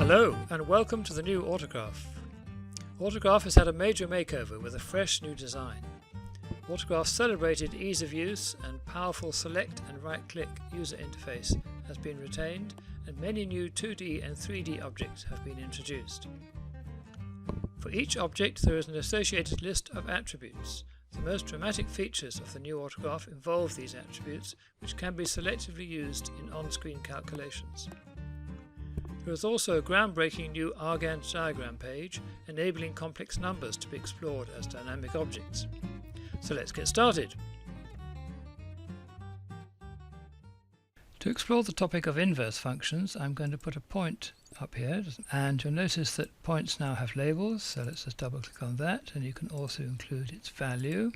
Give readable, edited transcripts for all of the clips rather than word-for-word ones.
Hello and welcome to the new Autograph. Autograph has had a major makeover with a fresh new design. Autograph's celebrated ease of use and powerful select and right-click user interface has been retained, and many new 2D and 3D objects have been introduced. For each object there is an associated list of attributes. The most dramatic features of the new Autograph involve these attributes, which can be selectively used in on-screen calculations. There is also a groundbreaking new Argand diagram page, enabling complex numbers to be explored as dynamic objects. So let's get started. To explore the topic of inverse functions, I'm going to put a point up here, and you'll notice that points now have labels, so let's just double click on that, and you can also include its value.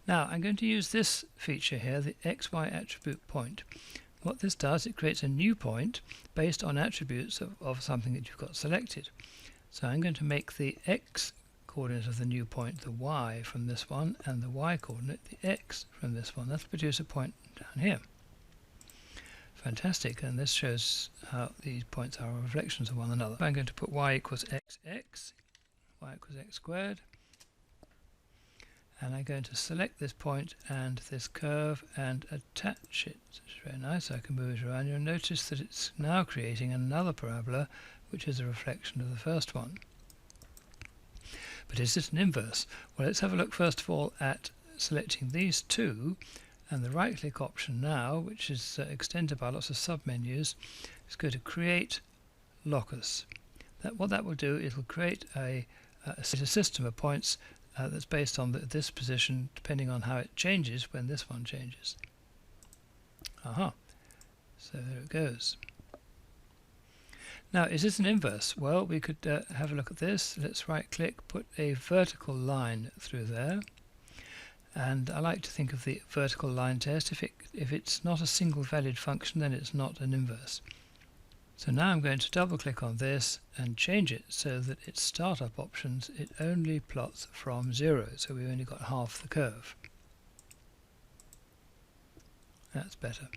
Now I'm going to use this feature here, the XY attribute point. What this does, it creates a new point based on attributes of something that you've got selected. So I'm going to make the X coordinate of the new point the Y from this one, and the Y coordinate the X from this one. That'll produce a point down here. Fantastic, and this shows how these points are reflections of one another. I'm going to put Y equals XX, Y equals X squared, and I'm going to select this point and this curve and attach it. It's very nice. I can move it around. You'll notice that it's now creating another parabola, which is a reflection of the first one. But is it an inverse? Well, let's have a look first of all at selecting these two, and the right click option now, which is extended by lots of submenus, is going to create locus. What that will do, it will create a system of points that's based on this position, depending on how it changes when this one changes. Aha, so there it goes. Now, is this an inverse? Well, we could have a look at this. Let's right click, put a vertical line through there, and I like to think of the vertical line test. If it's not a single valued function, then it's not an inverse. So now I'm going to double click on this and change it so that its startup options, it only plots from 0, so we've only got half the curve. That's better.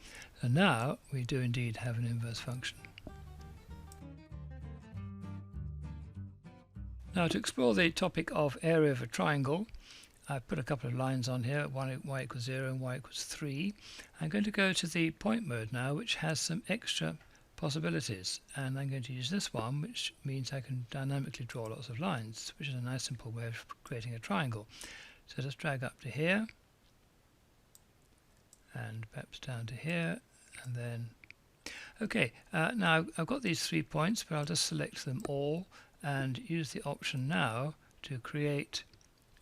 So now we do indeed have an inverse function. Now, to explore the topic of area of a triangle, I've put a couple of lines on here, y equals 0 and y equals 3. I'm going to go to the point mode now, which has some extra possibilities, and I'm going to use this one, which means I can dynamically draw lots of lines, which is a nice simple way of creating a triangle. So just drag up to here, and perhaps down to here, and then okay, now I've got these 3 points, but I'll just select them all and use the option now to create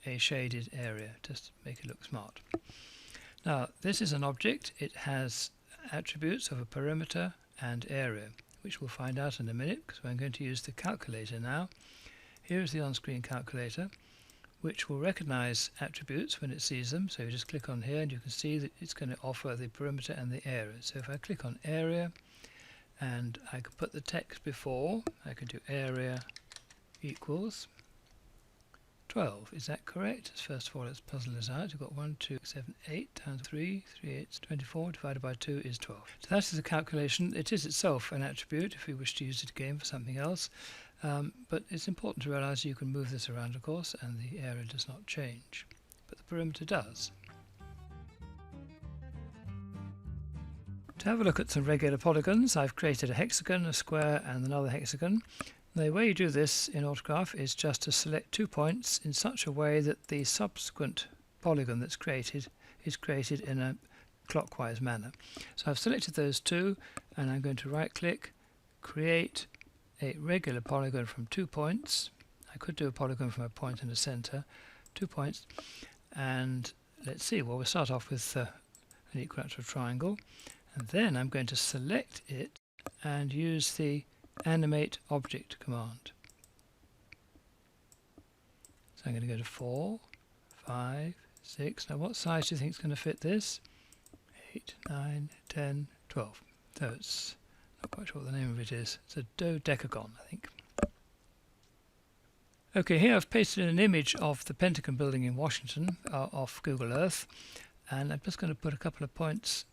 a shaded area, just to make it look smart. Now this is an object. It has attributes of a perimeter and area, which we'll find out in a minute, because I'm going to use the calculator now. Here's the on-screen calculator, which will recognize attributes when it sees them. So you just click on here and you can see that it's going to offer the perimeter and the area. So if I click on area, and I can put the text before, I can do area equals 12. Is that correct? First of all, let's puzzle this out. You've got 1, 2, 7, 8 times 3, 3 8, 24, divided by 2 is 12. So that is a calculation. It is itself an attribute if we wish to use it again for something else. But it's important to realize you can move this around, of course, and the area does not change. But the perimeter does. To have a look at some regular polygons, I've created a hexagon, a square, and another hexagon. The way you do this in Autograph is just to select 2 points in such a way that the subsequent polygon that's created is created in a clockwise manner. So I've selected those 2, and I'm going to right click, create a regular polygon from 2 points. I could do a polygon from a point and a center, 2 points, and let's see, well, we'll start off with an equilateral triangle, and then I'm going to select it and use the animate object command. So I'm going to go to 4, 5, 6. Now what size do you think is going to fit this? 8, 9, 10, 12. So it's not quite sure what the name of it is. It's a dodecagon, I think. Okay, here I've pasted in an image of the Pentagon building in Washington off Google Earth, and I'm just going to put a couple of points,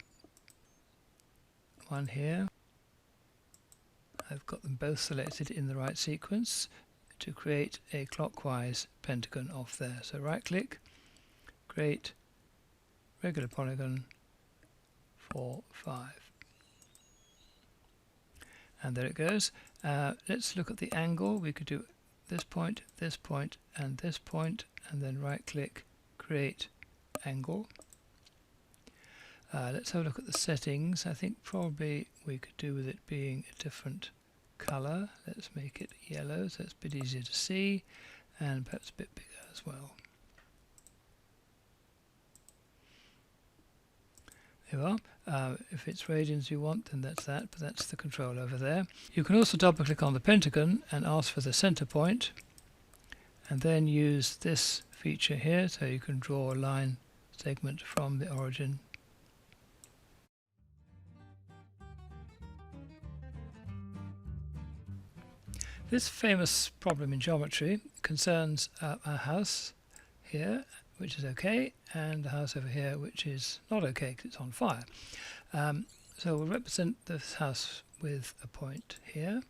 one here I've got them both selected in the right sequence to create a clockwise pentagon off there. So right click, create regular polygon 4, 5. And there it goes. Let's look at the angle. We could do this point, and this point, and then right click, create angle. Let's have a look at the settings. I think probably we could do with it being a different colour. Let's make it yellow so it's a bit easier to see, and perhaps a bit bigger as well. There you are. If it's radians you want, then that's that, but that's the control over there. You can also double click on the pentagon and ask for the center point, and then use this feature here so you can draw a line segment from the origin. This famous problem in geometry concerns a house here, which is okay, and a house over here which is not okay because it's on fire. So we'll represent this house with a point here,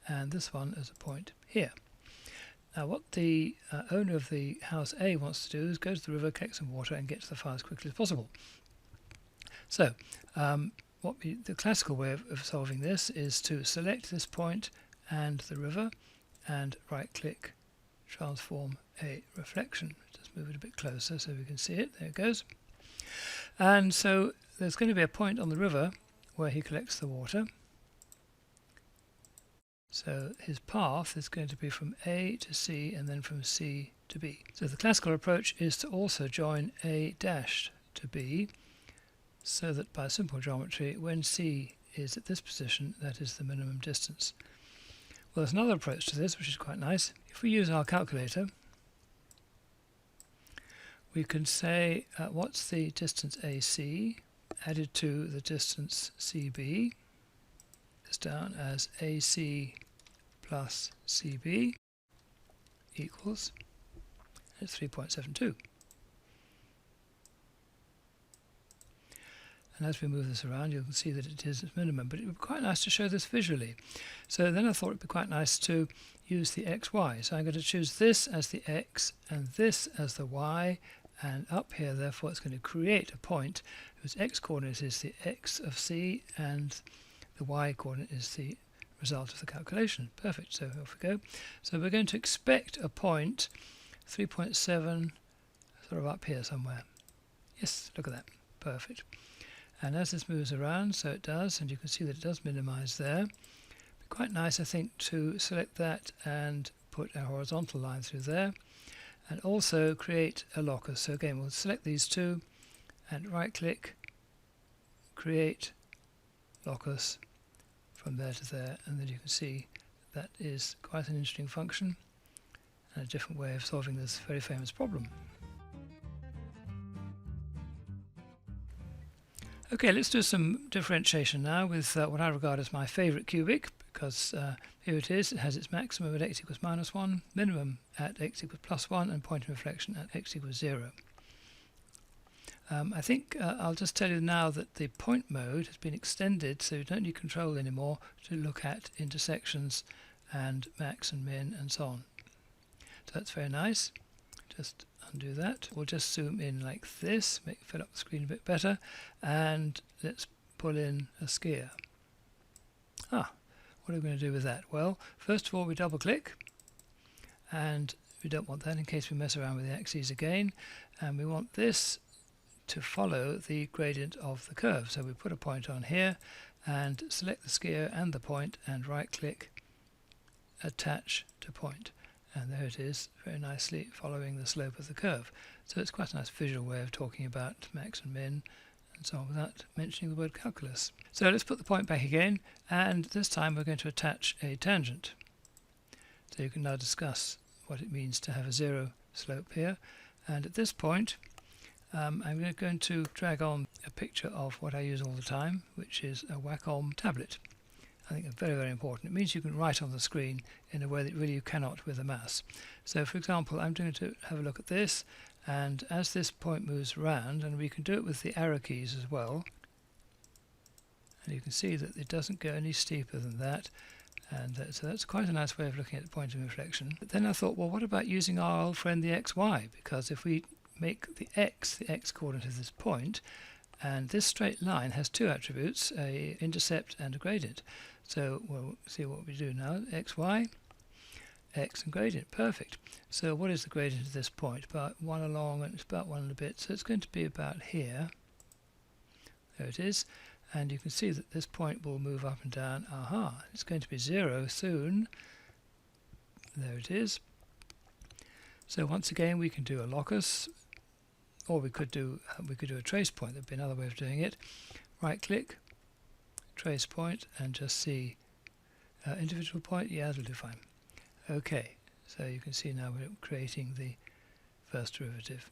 and this one as a point here. Now what the owner of the house A wants to do is go to the river, collect some water, and get to the fire as quickly as possible. So the classical way of solving this is to select this point and the river, and right click, transform a reflection. Just move it a bit closer so we can see it. There it goes. And so there's going to be a point on the river where he collects the water. So his path is going to be from A to C and then from C to B. So the classical approach is to also join A dash to B, so that by simple geometry, when C is at this position, that is the minimum distance. Well, there's another approach to this which is quite nice. If we use our calculator, we can say what's the distance AC added to the distance CB. It's down as AC plus CB equals, it's 3.72. And as we move this around, you can see that it is its minimum, but it would be quite nice to show this visually. So then I thought it would be quite nice to use the XY. So I'm going to choose this as the X and this as the Y, and up here, therefore, it's going to create a point whose X coordinate is the X of C, and the Y coordinate is the result of the calculation. Perfect, so off we go. So we're going to expect a point 3.7 sort of up here somewhere. Yes, look at that. Perfect. And as this moves around, so it does, and you can see that it does minimize there. It'd be quite nice, I think, to select that and put a horizontal line through there, and also create a locus. So again, we'll select these two and right click, create locus from there to there, and then you can see that is quite an interesting function and a different way of solving this very famous problem. Okay, let's do some differentiation now with what I regard as my favourite cubic, because here it is. It has its maximum at x equals -1, minimum at x equals +1, and point of inflection at x equals 0. I think I'll just tell you now that the point mode has been extended, so you don't need control anymore to look at intersections and max and min and so on. So that's very nice. Just undo that. We'll just zoom in like this, fill up the screen a bit better, and let's pull in a skier. What are we going to do with that? Well, first of all, we double click, and we don't want that in case we mess around with the axes again, and we want this to follow the gradient of the curve. So we put a point on here and select the skier and the point and right click, attach to point. And there it is, very nicely following the slope of the curve. So it's quite a nice visual way of talking about max and min and so on without mentioning the word calculus. So let's put the point back again, and this time we're going to attach a tangent. So you can now discuss what it means to have a zero slope here. And at this point, I'm going to drag on a picture of what I use all the time, which is a Wacom tablet. I think it's very, very important. It means you can write on the screen in a way that really you cannot with a mouse. So for example, I'm going to have a look at this, and as this point moves around, and we can do it with the arrow keys as well, and you can see that it doesn't go any steeper than that, And so that's quite a nice way of looking at the point of inflection. But then I thought, well, what about using our old friend the xy? Because if we make the x coordinate of this point, and this straight line has two attributes, a intercept and a gradient. So we'll see what we do now. Xy, x and gradient, perfect. So what is the gradient of this point? About 1 along, and it's about 1 and a bit, so it's going to be about here. There it is. And you can see that this point will move up and down. Aha, it's going to be 0 soon. There it is. So once again we can do a locus, or we could do a trace point. There'd be another way of doing it. Right click, trace point, and just see individual point. Yeah, that'll do fine. Okay, so you can see now we're creating the first derivative.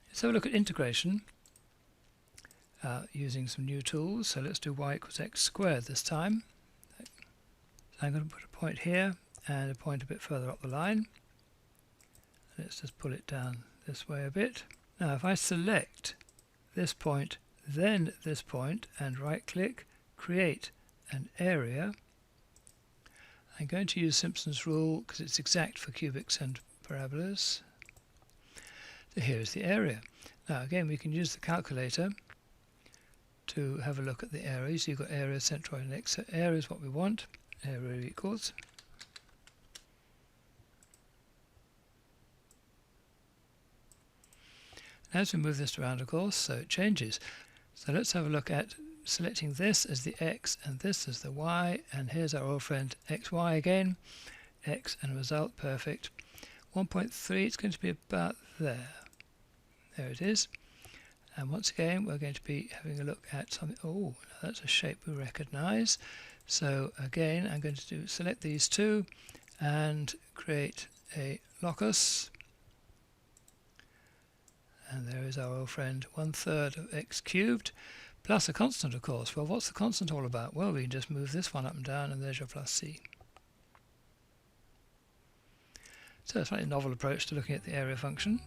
Let's have a look at integration. Using some new tools. So let's do y equals x squared this time. So I'm going to put a point here and a point a bit further up the line. Let's just pull it down this way a bit. Now if I select this point, then this point, and right click, create an area, I'm going to use Simpson's rule because it's exact for cubics and parabolas. So here's the area. Now again we can use the calculator to have a look at the areas. You've got area, centroid and x. So area is what we want. Area equals. As we move this around, of course, so it changes. So let's have a look at selecting this as the x and this as the y, and here's our old friend xy again. X and result, perfect. 1.3, it's going to be about there. There it is. And once again, we're going to be having a look at something. Oh, that's a shape we recognize. So again, I'm going to select these two and create a locus. And there is our old friend 1/3 of x cubed plus a constant, of course. Well, what's the constant all about? Well, we can just move this one up and down, and there's your plus c. So a slightly novel approach to looking at the area function.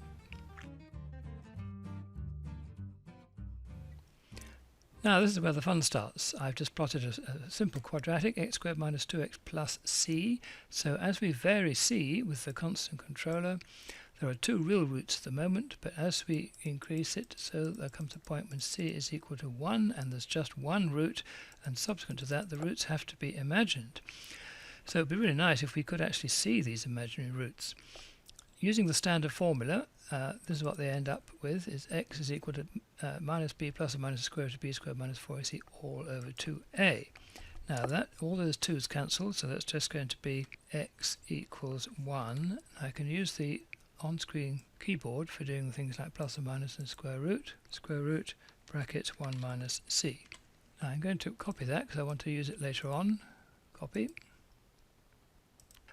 Now this is where the fun starts. I've just plotted a simple quadratic, x squared minus 2x plus c. So as we vary c with the constant controller, there are two real roots at the moment, but as we increase it, so there comes a point when c is equal to 1 and there's just one root, and subsequent to that the roots have to be imagined. So it would be really nice if we could actually see these imaginary roots. Using the standard formula, this is what they end up with, is x is equal to minus b plus or minus the square root of b squared minus 4ac all over 2a. Now that all those 2's cancel, so that's just going to be x equals 1. I can use the on-screen keyboard for doing things like plus or minus and square root, bracket 1 minus c. Now I'm going to copy that because I want to use it later on. Copy.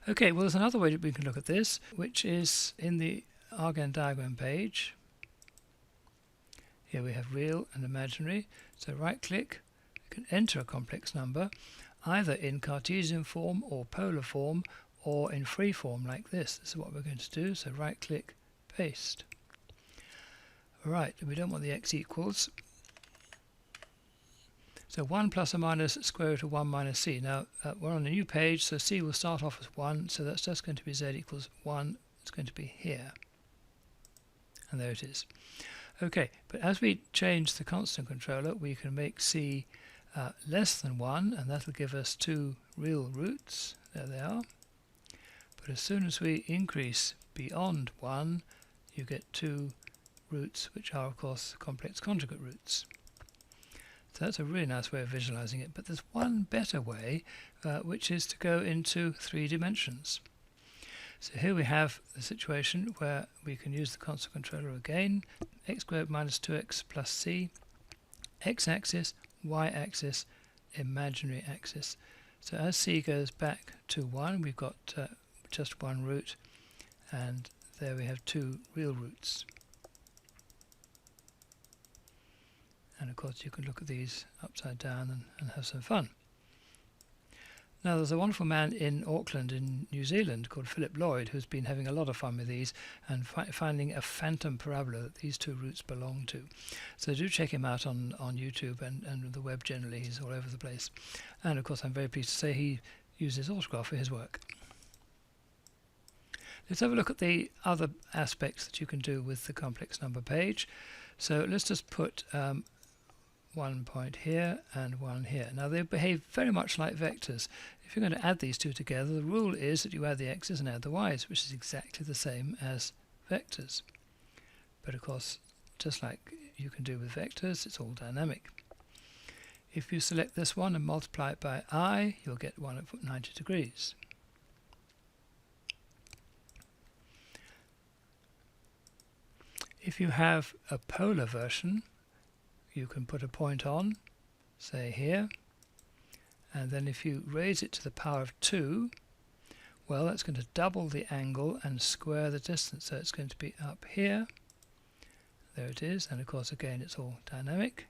Okay, well there's another way that we can look at this, which is in the Argand diagram page. Here we have real and imaginary. So right click, you can enter a complex number either in Cartesian form or polar form or in free form like this. This is what we're going to do. So right click, paste. Right, we don't want the x equals. So 1 plus or minus square root of 1 minus c. Now we're on a new page, so c will start off as 1, so that's just going to be z equals 1. It's going to be here. And there it is. Okay, but as we change the constant controller, we can make c less than 1, and that'll give us two real roots. There they are. But as soon as we increase beyond 1, you get two roots, which are, of course, complex conjugate roots. So that's a really nice way of visualizing it. But there's one better way, which is to go into 3 dimensions. So here we have the situation where we can use the constant controller again. X squared minus 2x plus c, x-axis, y-axis, imaginary axis. So as c goes back to 1, we've got just one root, and there we have two real roots. And of course you can look at these upside down and have some fun. Now there's a wonderful man in Auckland in New Zealand called Philip Lloyd who's been having a lot of fun with these and finding a phantom parabola that these two roots belong to. So do check him out on YouTube and the web generally. He's all over the place. And of course I'm very pleased to say he use this autograph for his work. Let's have a look at the other aspects that you can do with the complex number page. So let's just put one point here and one here. Now they behave very much like vectors. If you're going to add these two together, the rule is that you add the x's and add the y's, which is exactly the same as vectors. But of course, just like you can do with vectors, it's all dynamic. If you select this one and multiply it by I, you'll get one at 90 degrees. If you have a polar version, you can put a point on, say here, and then if you raise it to the power of 2, well, that's going to double the angle and square the distance, so it's going to be up here. There it is, and of course again it's all dynamic.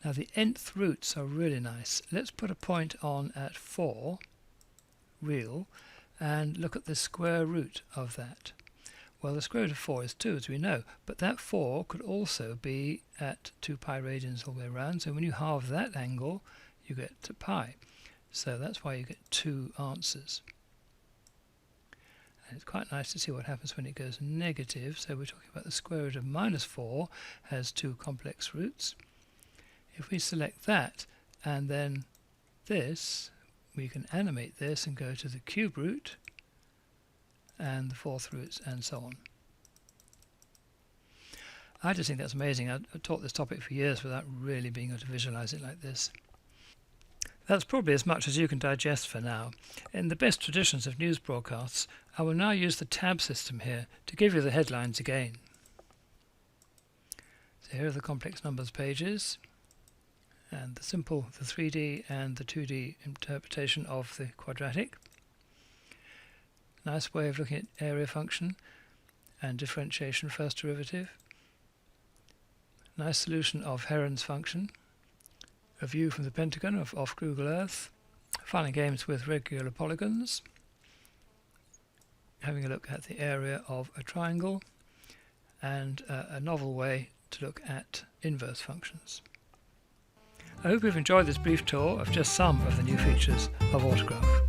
Now the nth roots are really nice. Let's put a point on at 4, real, and look at the square root of that. Well, the square root of 4 is 2, as we know, but that 4 could also be at 2 pi radians all the way around, so when you halve that angle, you get to pi. So that's why you get 2 answers. And it's quite nice to see what happens when it goes negative, so we're talking about the square root of minus 4 has 2 complex roots. If we select that, and then this, we can animate this and go to the cube root, and the 4th roots, and so on. I just think that's amazing. I've taught this topic for years without really being able to visualize it like this. That's probably as much as you can digest for now. In the best traditions of news broadcasts, I will now use the tab system here to give you the headlines again. So here are the complex numbers pages, and the 3D and the 2D interpretation of the quadratic. Nice way of looking at area function and differentiation first derivative. Nice solution of Heron's function. A view from the pentagon off Google Earth. Fun and games with regular polygons. Having a look at the area of a triangle. And a novel way to look at inverse functions. I hope you've enjoyed this brief tour of just some of the new features of Autograph.